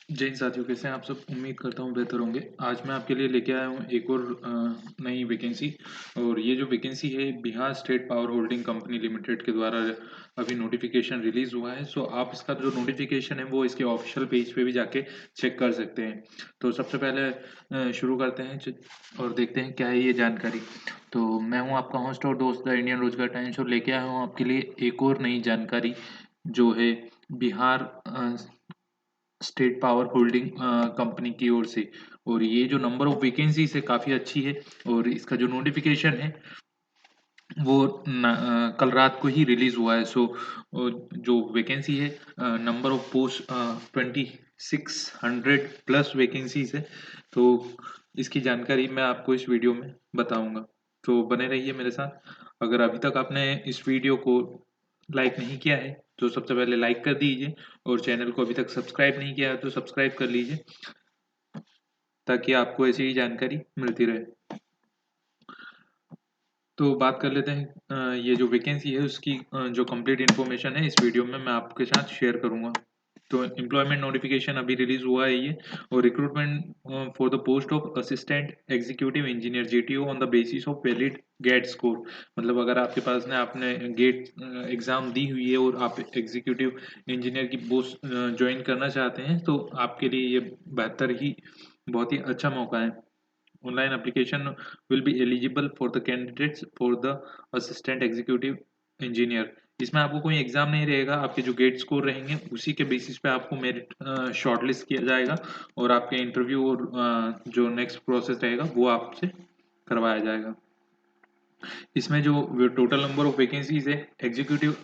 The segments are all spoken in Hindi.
जय हिंद साथियों, कैसे हैं आप सब। उम्मीद करता हूँ बेहतर होंगे। आज मैं आपके लिए लेके आया हूँ एक और नई वैकेंसी। और ये जो वैकेंसी है Bihar state power holding company limited के द्वारा अभी नोटिफिकेशन रिलीज हुआ है। सो आप इसका जो नोटिफिकेशन है वो इसके ऑफिशियल पेज पे भी जाके चेक कर सकते हैं। तो सबसे पहले शुरू करते हैं और देखते हैं क्या है ये जानकारी। तो मैं हूँ आपका होस्ट और दोस्त द इंडियन रोजगार टाइम्स, और लेके आया हूँ आपके लिए एक और नई जानकारी जो है Bihar state power holding company की ओर से। और ये जो नंबर ऑफ वैकेंसीज है काफ़ी अच्छी है। और इसका जो नोटिफिकेशन है वो कल रात को ही रिलीज हुआ है। सो जो वैकेंसी है, number of post 2600 plus vacancies है। तो इसकी जानकारी मैं आपको इस वीडियो में बताऊंगा। तो बने रहिए मेरे साथ। अगर अभी तक आपने इस वीडियो को लाइक नहीं किया है तो सबसे पहले लाइक कर दीजिए, और चैनल को अभी तक सब्सक्राइब नहीं किया है तो सब्सक्राइब कर लीजिए, ताकि आपको ऐसी ही जानकारी मिलती रहे। तो बात कर लेते हैं, ये जो वैकेंसी है उसकी जो कंप्लीट इन्फॉर्मेशन है इस वीडियो में मैं आपके साथ शेयर करूंगा। तो एम्प्लॉयमेंट नोटिफिकेशन अभी रिलीज हुआ है ये। और recruitment for the post of assistant executive engineer GTO on the basis of valid GATE score. मतलब अगर आपके पास ने आपने गेट एग्जाम दी हुई है और आप एग्जीक्यूटिव इंजीनियर की पोस्ट ज्वाइन करना चाहते हैं तो आपके लिए ये बेहतर ही बहुत ही अच्छा मौका है। Online application will be eligible for the candidates for the assistant executive engineer। इसमें आपको कोई एग्जाम नहीं रहेगा, आपके जो गेट स्कोर रहेंगे उसी के बेसिस पे आपको मेरिट शॉर्टलिस्ट किया जाएगा, और आपके इंटरव्यू और जो नेक्स्ट प्रोसेस रहेगा वो आपसे करवाया जाएगा। इसमें जो टोटल नंबर ऑफ वैकेंसीज है एग्जीक्यूटिव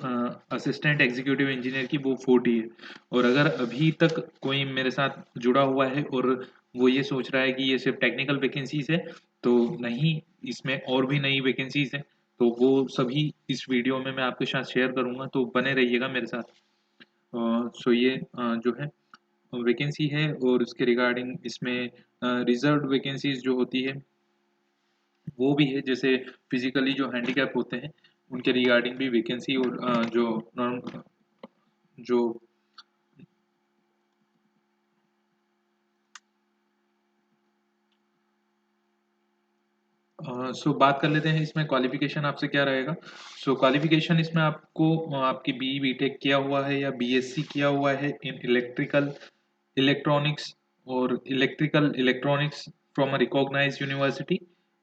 असिस्टेंट एग्जीक्यूटिव इंजीनियर की वो 40 है। और अगर अभी तक कोई मेरे साथ जुड़ा हुआ है और वो ये सोच रहा है कि ये सिर्फ टेक्निकल वैकेंसीज है, तो नहीं, इसमें और भी नई वैकेंसीज हैं। तो वो सभी इस वीडियो में मैं आपके साथ शेयर करूंगा, तो बने रहिएगा मेरे साथ। सो ये जो है वैकेंसी है, और उसके रिगार्डिंग इसमें रिजर्व्ड वैकेंसीज जो होती है वो भी है। जैसे फिजिकली जो हैंडीकैप होते हैं उनके रिगार्डिंग भी वैकेंसी, और जो नॉर्म जो सो बात कर लेते हैं इसमें क्वालिफिकेशन आपसे क्या रहेगा। सो क्वालिफिकेशन इसमें आपको आपकी बी बीटेक किया हुआ है या बीएससी किया हुआ है इन इलेक्ट्रिकल इलेक्ट्रॉनिक्स और electrical electronics from a recognised university.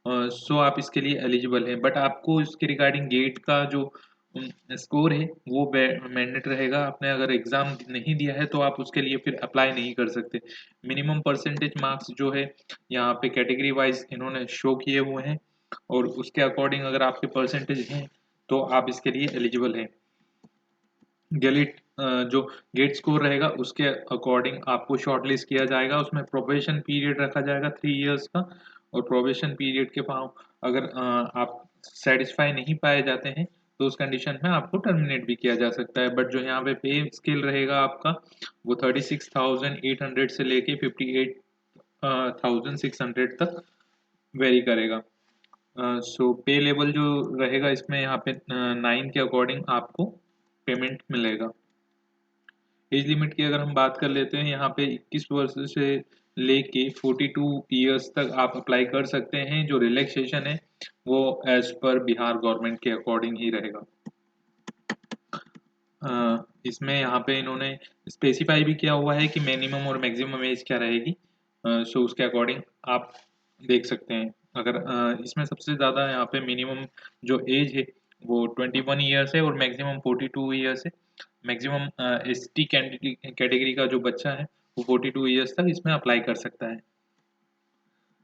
So आप इसके लिए एलिजिबल हैं, बट आपको इसके रिगार्डिंग गेट का जो स्कोर है वो मैंडेट रहेगा। आपने अगर एग्जाम नहीं दिया है तो आप उसके लिए फिर अप्लाई नहीं कर सकते। मिनिमम परसेंटेज मार्क्स जो है यहाँ पे कैटेगरी वाइज इन्होंने शो किए हुए हैं, और उसके अकॉर्डिंग अगर आपके परसेंटेज हैं तो आप इसके लिए एलिजिबल हैं। गेलिट जो गेट स्कोर रहेगा उसके अकॉर्डिंग आपको शॉर्टलिस्ट किया जाएगा। उसमें प्रोबेशन पीरियड रखा जाएगा 3 इयर्स का। और प्रोबेशन पीरियड के बाद अगर आप सेटिस्फाई नहीं पाए जाते हैं तो उस कंडीशन में आपको टर्मिनेट भी किया जा सकता है। बट जो यहाँ पे पे स्केल रहेगा आपका वो 36,800 से लेके 58,600 तक वेरी करेगा। सो पे लेवल जो रहेगा इसमें यहाँ पे 9 के अकॉर्डिंग आपको पेमेंट मिलेगा। एज लिमिट की अगर हम बात कर लेते हैं, यहाँ पे 21 वर्ष से लेके 42 ईयर्स तक आप अप्लाई कर सकते हैं। जो रिलैक्सेशन है वो एज पर बिहार गवर्नमेंट के अकॉर्डिंग ही रहेगा। इसमें यहाँ पे इन्होंने स्पेसिफाई भी किया हुआ है कि मिनिमम और मैक्सिमम एज क्या रहेगी। सो उसके अकॉर्डिंग आप देख सकते हैं। अगर इसमें सबसे ज़्यादा यहाँ पे मिनिमम जो एज है वो 21 ईयर्स है, और मैक्सिमम 42 ईयर्स है। मैक्सिमम एस टी कैटेगरी का जो बच्चा है वो 42 ईयर्स तक इसमें अप्लाई कर सकता है।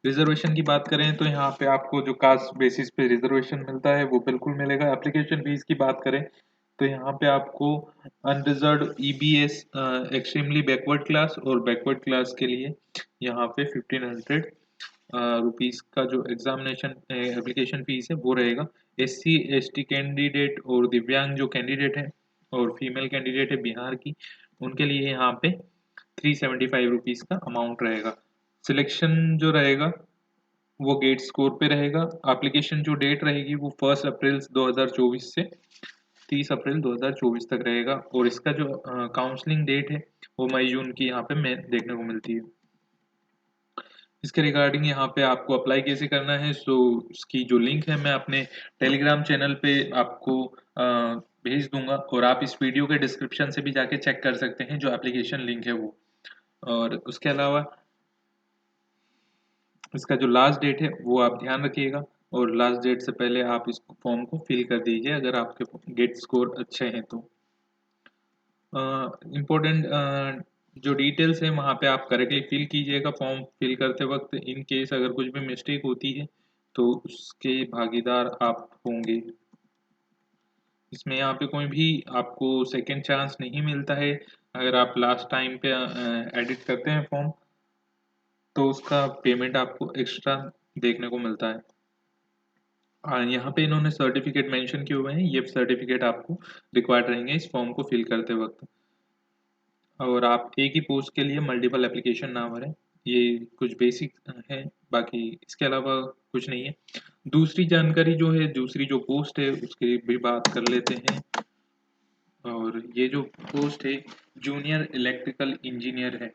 रिजर्वेशन की बात करें तो यहाँ पे आपको जो कास्ट बेसिस पे रिजर्वेशन मिलता है वो बिल्कुल मिलेगा। एप्लीकेशन फीस की बात करें तो यहाँ पे आपको unreserved EBS extremely backward class और बैकवर्ड क्लास के लिए यहाँ पे 1500 रुपीस का जो एग्जामिनेशन एप्लीकेशन फीस है वो रहेगा। एससी एसटी कैंडिडेट और दिव्यांग जो कैंडिडेट है और फीमेल कैंडिडेट है बिहार की, उनके लिए यहाँ पे 375 रुपीस का अमाउंट रहेगा। सिलेक्शन जो रहेगा वो गेट स्कोर पे रहेगा। एप्लीकेशन जो डेट रहेगी वो 1 अप्रैल 2024 से 30 अप्रैल 2024 तक रहेगा और इसका जो काउंसलिंग डेट है वो मई जून की यहाँ पे देखने को मिलती है। इसके रिगार्डिंग यहाँ पे आपको अप्लाई कैसे करना है, सो इसकी जो लिंक है मैं अपने टेलीग्राम चैनल पे आपको भेज दूंगा और आप इस वीडियो के डिस्क्रिप्शन से भी जाके चेक कर सकते हैं जो एप्लीकेशन लिंक है वो। और उसके अलावा इसका जो लास्ट डेट है वो आप ध्यान रखिएगा और लास्ट डेट से पहले आप इस फॉर्म को फिल कर दीजिए अगर आपके गेट स्कोर अच्छे हैं तो। इम्पोर्टेंट जो डिटेल्स है वहाँ पे आप करेक्टली फिल कीजिएगा फॉर्म फिल करते वक्त। इन केस अगर कुछ भी मिस्टेक होती है तो उसके भागीदार आप होंगे। इसमें यहाँ पे कोई भी आपको सेकंड चांस नहीं मिलता है। अगर आप लास्ट टाइम पे एडिट करते हैं फॉर्म तो उसका पेमेंट आपको एक्स्ट्रा देखने को मिलता है। यहाँ पे इन्होंने सर्टिफिकेट मेंशन किए हुए हैं, ये सर्टिफिकेट आपको रिक्वायर्ड रहेंगे इस फॉर्म को फिल करते वक्त। और आप एक ही पोस्ट के लिए मल्टीपल एप्लीकेशन ना भरें, ये कुछ बेसिक है, बाकी इसके अलावा कुछ नहीं है। दूसरी जानकारी जो है, दूसरी जो पोस्ट है उसकी भी बात कर लेते हैं। और ये जो पोस्ट है जूनियर इलेक्ट्रिकल इंजीनियर है।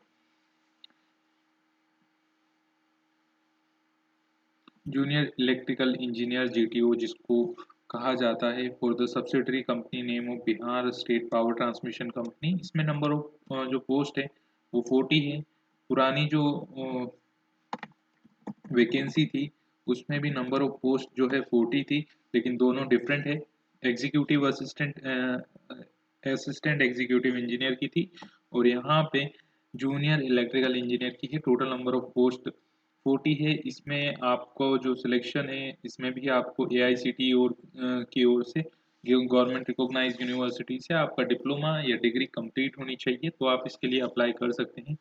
जूनियर इलेक्ट्रिकल इंजीनियर जीटीओ जिसको कहा जाता है for the subsidiary company name of Bihar state power transmission company. इसमें नंबर ऑफ जो पोस्ट है वो 40 है। पुरानी जो वैकेंसी थी उसमें भी नंबर ऑफ पोस्ट जो है 40 थी, लेकिन दोनों डिफरेंट है। एग्जीक्यूटिव असिस्टेंट एग्जीक्यूटिव इंजीनियर की थी और यहाँ पे जूनियर इलेक्ट्रिकल इंजीनियर की है। टोटल नंबर ऑफ पोस्ट 40 है। इसमें आपको जो सिलेक्शन है इसमें भी आपको AICTE और की ओर से गवर्नमेंट रिकॉग्नाइज यूनिवर्सिटी से आपका डिप्लोमा या डिग्री कंप्लीट होनी चाहिए तो आप इसके लिए अप्लाई कर सकते हैं।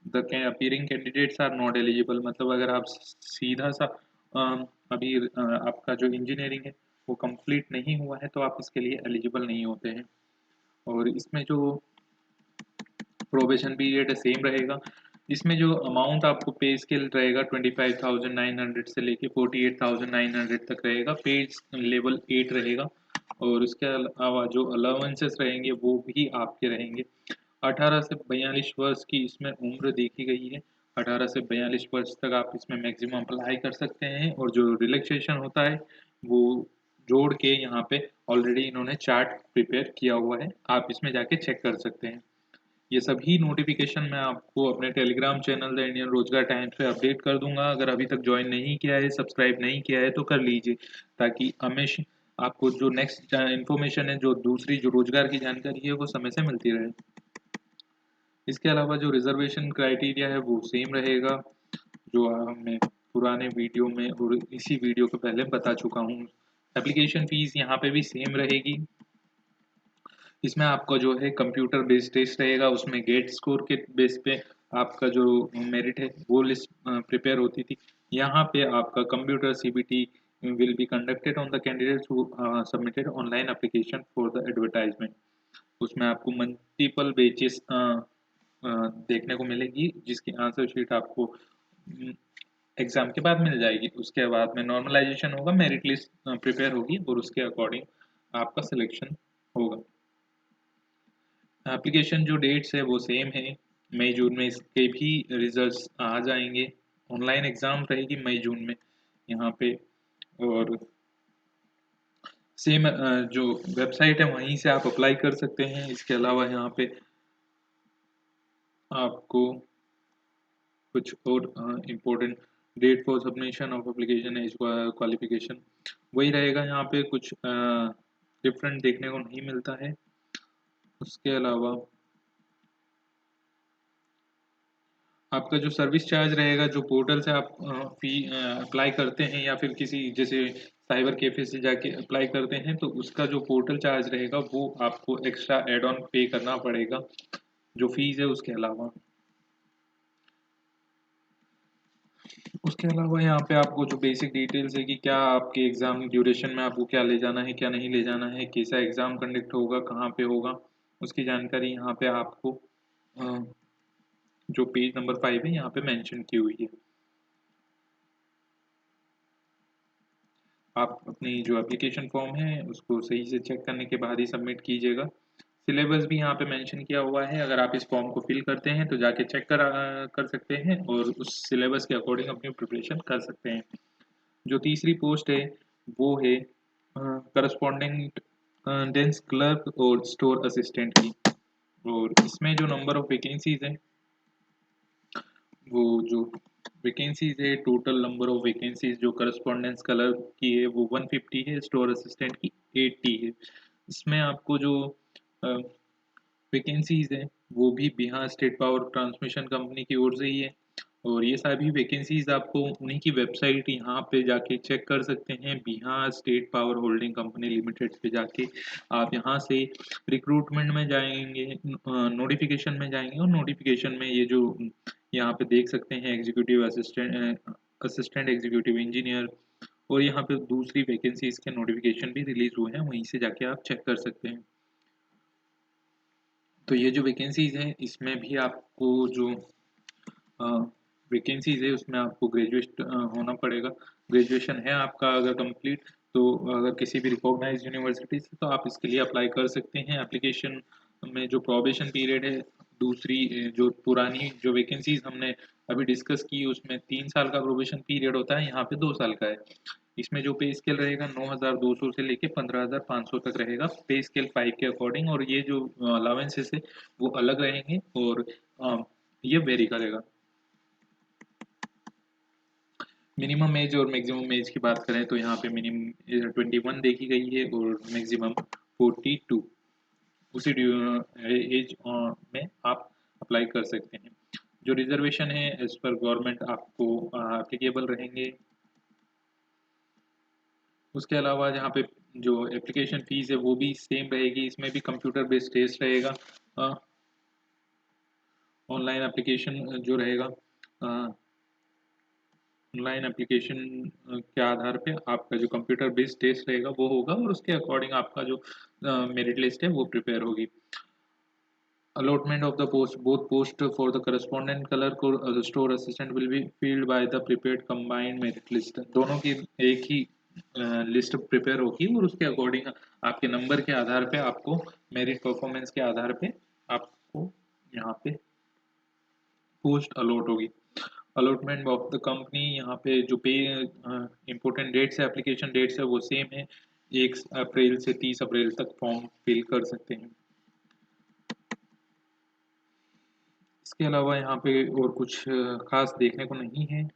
The appearing candidates are not eligible, मतलब अगर आप सीधा सा अभी आपका जो इंजीनियरिंग है वो कंप्लीट नहीं हुआ है तो आप इसके लिए एलिजिबल नहीं होते हैं। और इसमें जो प्रोबेशन पीरियड सेम रहेगा। इसमें जो अमाउंट आपको पे स्केल रहेगा 25,900 से लेके 48,900 तक रहेगा। पे लेवल 8 रहेगा और उसके अलावा जो अलाउंसेस रहेंगे वो भी आपके रहेंगे। 18 से 42 वर्ष की इसमें उम्र देखी गई है। 18 से 42 वर्ष तक आप इसमें मैक्सिमम अप्लाई कर सकते हैं और जो रिलैक्सेशन होता है वो जोड़ के यहाँ पे ऑलरेडी इन्होंने चार्ट प्रिपेयर किया हुआ है, आप इसमें जाके चेक कर सकते हैं। ये सभी नोटिफिकेशन मैं आपको अपने टेलीग्राम चैनल द इंडियन रोजगार टाइम्स पे अपडेट कर दूंगा। अगर अभी तक ज्वाइन नहीं किया है, सब्सक्राइब नहीं किया है तो कर लीजिए ताकि हमेशा आपको जो नेक्स्ट इन्फॉर्मेशन है, जो दूसरी जो रोजगार की जानकारी है वो समय से मिलती रहे। इसके अलावा जो रिजर्वेशन क्राइटेरिया है वो सेम रहेगा जो मैं पुराने वीडियो में और इसी वीडियो के पहले बता चुका हूँ। एप्लीकेशन फीस यहाँ पे भी सेम रहेगी। इसमें आपका जो है कंप्यूटर बेस्ड टेस्ट रहेगा, उसमें गेट स्कोर के बेस पे आपका जो मेरिट है वो लिस्ट प्रिपेयर होती थी। यहाँ पे आपका computer CBT will be conducted on the candidates who submitted online application for the advertisement. उसमें आपको मल्टीपल बेचेस देखने को मिलेगी जिसकी आंसर शीट आपको एग्जाम के बाद मिल जाएगी। उसके बाद में नॉर्मलाइजेशन होगा, मेरिट लिस्ट प्रिपेयर होगी और उसके अकॉर्डिंग आपका सिलेक्शन होगा। एप्लीकेशन जो डेट्स है वो सेम है, मई जून में इसके भी रिजल्ट्स आ जाएंगे। ऑनलाइन एग्जाम रहेगी मई जून में यहाँ पे। और सेम जो वेबसाइट है वहीं से आप अप्लाई कर सकते हैं। इसके अलावा यहाँ पे आपको कुछ और important date for submission of application age qualification वही रहेगा। यहाँ पे कुछ डिफरेंट देखने को नहीं मिलता है। उसके अलावा आपका जो सर्विस चार्ज रहेगा, जो पोर्टल से आप फी अप्लाई करते हैं या फिर किसी जैसे साइबर कैफे से जाके अप्लाई करते हैं तो उसका जो पोर्टल चार्ज रहेगा वो आपको एक्स्ट्रा एड ऑन पे करना पड़ेगा जो फीस है उसके अलावा। उसके अलावा यहाँ पे आपको जो बेसिक डिटेल्स है कि क्या आपके एग्जाम ड्यूरेशन में आपको क्या ले जाना है क्या नहीं ले जाना है, कैसा एग्जाम कंडक्ट होगा, कहाँ पे होगा, उसकी जानकारी यहाँ पे आपको अ, जो पेज नंबर 5 है यहाँ पे मेंशन की हुई है। आप अपनी जो एप्लीकेशन फॉर्म है उसको सही से चेक करने के बाद ही सबमिट कीजिएगा। सिलेबस भी यहाँ पे मेंशन किया हुआ है, अगर आप इस फॉर्म को फिल करते हैं तो जाके चेक कर सकते हैं और उस सिलेबस के अकॉर्डिंग अपनी प्रिपरेशन कर सकते हैं। जो तीसरी पोस्ट है वो है करस्पॉन्डेंट डेस्क क्लर्क और स्टोर असिस्टेंट की। और इसमें जो नंबर ऑफ वैकेंसीज है, वो जो वैकेंसीज है, टोटल नंबर ऑफ वैकेंसीज जो करस्पॉन्डेंस कलर की है वो 150 है, स्टोर असिस्टेंट की 80 है। इसमें आपको जो वैकेंसीज है वो भी Bihar state power transmission company की ओर से ही है। और ये सभी वैकेंसीज आपको उन्हीं की वेबसाइट यहाँ पे जाके चेक कर सकते हैं, Bihar state power holding company limited पे जाके आप यहाँ से रिक्रूटमेंट में जाएंगे, नोटिफिकेशन में जाएंगे और नोटिफिकेशन में ये जो यहाँ पे देख सकते हैं executive assistant, assistant executive engineer, और यहाँ पे दूसरी वैकेंसीज के नोटिफिकेशन भी रिलीज हुए हैं, वहीं से जाके आप चेक कर सकते हैं। तो ये जो वैकेंसीज हैं इसमें भी आपको जो वैकेंसीज है उसमें आपको ग्रेजुएट होना पड़ेगा। ग्रेजुएशन है आपका अगर कंप्लीट, तो अगर किसी भी रिकॉग्नाइज यूनिवर्सिटी से, तो आप इसके लिए अप्लाई कर सकते हैं। एप्लीकेशन में जो प्रोबेशन पीरियड है, दूसरी जो पुरानी जो वैकेंसीज हमने अभी डिस्कस की उसमें 3 साल का प्रोबेशन पीरियड होता है, यहाँ पे 2 साल का है। इसमें जो पे स्केल रहेगा 9,200 से लेके 15,500 तक रहेगा, पे स्केल 5 के अकॉर्डिंग। और ये जो अलावेंसेस है वो अलग रहेंगे और ये वेरी करेगा। मिनिमम एज और मैक्सिमम एज की बात करें तो यहाँ पे मिनिमम 21 देखी गई है और मैक्सिमम 42, उसी एज में आप अप्लाई कर सकते हैं। जो रिजर्वेशन है एज पर गवर्नमेंट आपको एप्लीकेबल रहेंगे। उसके अलावा यहाँ पे जो एप्लीकेशन फीस है वो भी सेम रहेगी, इसमें भी कंप्यूटर बेस्ड टेस्ट रहेगा। ऑनलाइन एप्लीकेशन जो रहेगा, ऑनलाइन एप्लीकेशन के आधार पे आपका जो कंप्यूटर बेस्ड टेस्ट रहेगा वो होगा और उसके अकॉर्डिंग आपका जो मेरिट लिस्ट है वो प्रिपेयर होगी। Allotment of the post, both post for the correspondent clerk or the store assistant will be filled by the prepared combined merit list। दोनों की एक ही लिस्ट प्रिपेयर होगी और उसके अकॉर्डिंग आपके नंबर के आधार पे आपको मेरिट परफॉर्मेंस के आधार पे आपको यहाँ पे पोस्ट अलॉट होगी। अलॉटमेंट ऑफ द कंपनी, यहाँ पे जो पे इम्पोर्टेंट डेट्स है, एप्लीकेशन डेट्स है वो सेम है, 1 अप्रैल से 30 अप्रैल तक फॉर्म फिल कर सकते हैं। इसके अलावा यहाँ पे और कुछ खास देखने को नहीं है,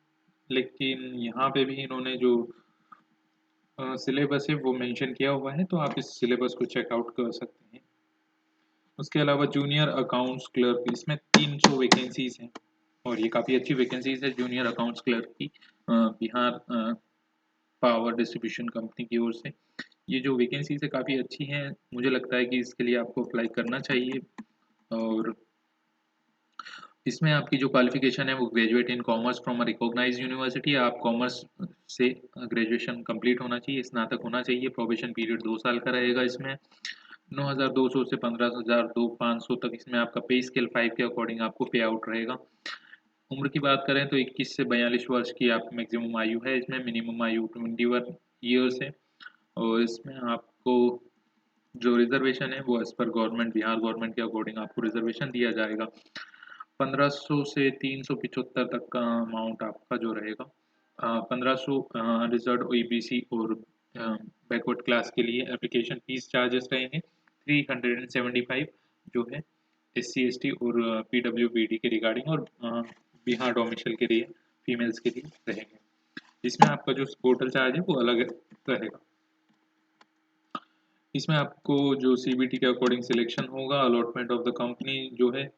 लेकिन यहाँ पे भी इन्होंने जो सिलेबस है वो मेंशन किया हुआ है, तो आप इस सिलेबस को चेकआउट कर सकते हैं। उसके अलावा जूनियर अकाउंट्स क्लर्क, इसमें 300 वैकेंसीज हैं और ये काफ़ी अच्छी वैकेंसीज है जूनियर अकाउंट्स क्लर्क की, बिहार पावर डिस्ट्रीब्यूशन कंपनी की ओर से। ये जो वैकेंसीज है काफ़ी अच्छी हैं, मुझे लगता है कि इसके लिए आपको अप्लाई करना चाहिए। और इसमें आपकी जो क्वालिफिकेशन है वो graduate in commerce from a recognised university, आप कॉमर्स से ग्रेजुएशन कंप्लीट होना चाहिए, स्नातक होना चाहिए। प्रोबेशन पीरियड 2 साल का रहेगा। इसमें 9,200 से 15,500 तक इसमें आपका पे स्केल 5 के अकॉर्डिंग आपको पे आउट रहेगा। उम्र की बात करें तो 21 से 42 वर्ष की आप मैक्सिमम आयु है, इसमें मिनिमम आयु 21 ईयर्स है। और इसमें आपको जो रिजर्वेशन है वो एज पर गवर्नमेंट, बिहार गवर्नमेंट के अकॉर्डिंग आपको रिजर्वेशन दिया जाएगा। 1500 से 375 तक का अमाउंट आपका जो रहेगा, 1500 रिजर्व ईबीसी और बैकवर्ड क्लास के लिए एप्लीकेशन फीस चार्जेस रहेंगे 375 जो है SC ST और PWBD के रिगार्डिंग, और बिहार डोमिसाइल के लिए फीमेल्स के लिए रहेंगे। इसमें आपका जो पोर्टल चार्ज है वो अलग रहेगा। इसमें आपको जो CBT के अकॉर्डिंग सिलेक्शन होगा, अलॉटमेंट ऑफ द कंपनी जो है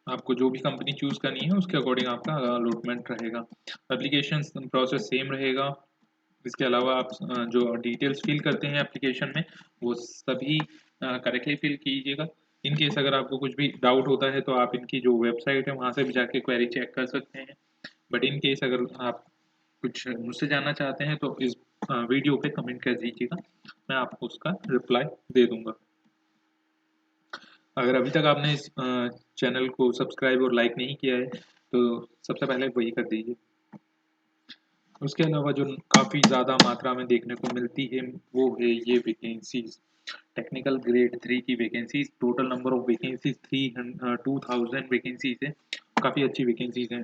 आपको जो भी कंपनी चूज करनी है उसके अकॉर्डिंग आपका अलॉटमेंट रहेगा। एप्लीकेशन प्रोसेस सेम रहेगा। इसके अलावा आप जो डिटेल्स फिल करते हैं एप्लीकेशन में वो सभी करेक्टली फिल कीजिएगा। इन केस अगर आपको कुछ भी डाउट होता है तो आप इनकी जो वेबसाइट है वहाँ से भी जाके क्वेरी चेक कर सकते हैं। बट इन केस अगर आप कुछ मुझसे जानना चाहते हैं तो इस वीडियो पे कमेंट कर दीजिएगा, मैं आपको उसका रिप्लाई दे दूंगा। अगर अभी तक आपने इस चैनल को सब्सक्राइब और लाइक नहीं किया है तो सबसे पहले वही कर दीजिए। उसके अलावा जो काफ़ी ज़्यादा मात्रा में देखने को मिलती है वो है ये वैकेंसीज, टेक्निकल ग्रेड 3 की vacancies. Total number of vacancies 2000 vacancies है, काफ़ी अच्छी वैकेंसीज हैं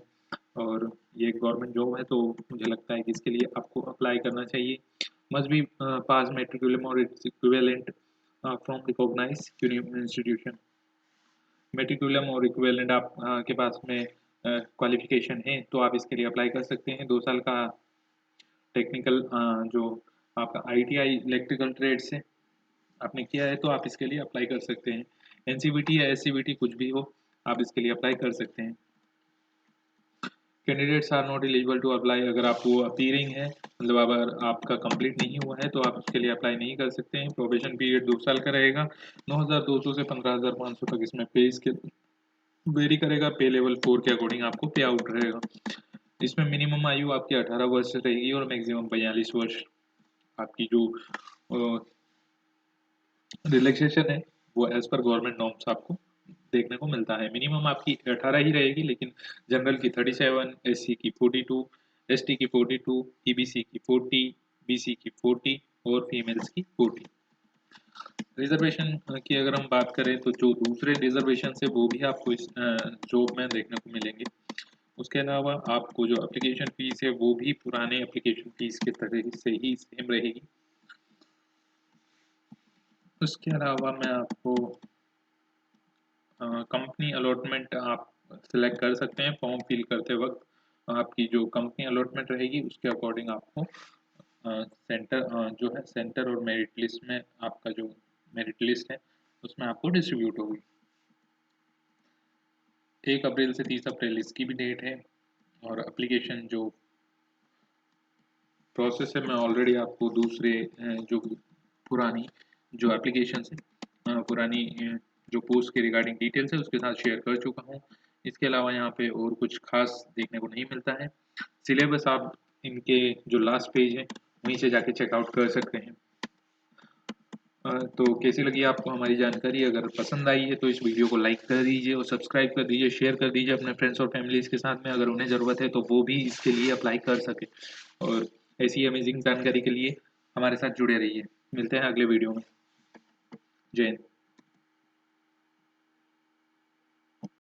और ये गवर्नमेंट जॉब है, तो मुझे लगता है कि इसके लिए आपको अप्लाई करना चाहिए। मस्ट बी पास मेट्रिकुलम और its equivalent from recognise institution. Matriculation और इक्विवेलेंट आप के पास में क्वालिफिकेशन है तो आप इसके लिए अप्लाई कर सकते हैं। 2 साल का टेक्निकल जो आपका आईटीआई इलेक्ट्रिकल ट्रेड से आपने किया है तो आप इसके लिए अप्लाई कर सकते हैं। एनसीवीटी या एससीवीटी कुछ भी हो, आप इसके लिए अप्लाई कर सकते हैं। Candidates are not eligible to apply, अगर आप वो अपीयरिंग है, मतलब अगर आपका कंप्लीट नहीं हुआ है तो आप इसके लिए अप्लाई नहीं कर सकते हैं। प्रोबेशन पीरियड 2 साल का रहेगा। 9,200 से 15,500 तक इसमें पे स्केल वेरी करेगा। पे लेवल 4 के अकॉर्डिंग आपको पे आउट रहेगा। इसमें मिनिमम आयु आपकी 18 वर्ष रहेगी और मैक्सिमम 42 वर्ष। आपकी जो रिलैक्सेशन है वो एज पर गवर्नमेंट नॉर्म्स आपको देखने को मिलता है। मिनिमम आपकी 18 ही रहेगी, लेकिन जनरल की 37, एससी की 42, एसटी की 42, ईबीसी की 40, बीसी की 40 और फीमेल्स की 40। रिजर्वेशन की अगर हम बात करें तो जो दूसरे रिजर्वेशन है वो भी आपको इस जॉब में देखने को मिलेंगे। उसके अलावा आपको जो एप्लीकेशन फीस है वो भी पुराने एप्लीकेशन फीस के तरह से ही सेम रहेगी। उसके अलावा मैं आपको कंपनी अलॉटमेंट आप सिलेक्ट कर सकते हैं फॉर्म फिल करते वक्त। आपकी जो कंपनी अलॉटमेंट रहेगी उसके अकॉर्डिंग आपको सेंटर जो है सेंटर और मेरिट लिस्ट में आपका जो मेरिट लिस्ट है उसमें आपको डिस्ट्रीब्यूट होगी। 1 अप्रैल से 30 अप्रैल इसकी भी डेट है और एप्लीकेशन जो प्रोसेस है मैं ऑलरेडी आपको दूसरे जो पुरानी जो एप्लीकेशन है पुरानी जो पोस्ट के रिगार्डिंग डिटेल्स है उसके साथ शेयर कर चुका हूँ। इसके अलावा यहाँ पे और कुछ खास देखने को नहीं मिलता है। सिलेबस आप इनके जो लास्ट पेज है वहीं से जाके चेकआउट कर सकते हैं। तो कैसी लगी आपको हमारी जानकारी? अगर पसंद आई है तो इस वीडियो को लाइक कर दीजिए और सब्सक्राइब कर दीजिए, शेयर कर दीजिए अपने फ्रेंड्स और फैमिलीज के साथ में। अगर उन्हें ज़रूरत है तो वो भी इसके लिए अप्लाई कर सके। और ऐसी अमेजिंग जानकारी के लिए हमारे साथ जुड़े रहिए। मिलते हैं अगले वीडियो में। जय हिंद।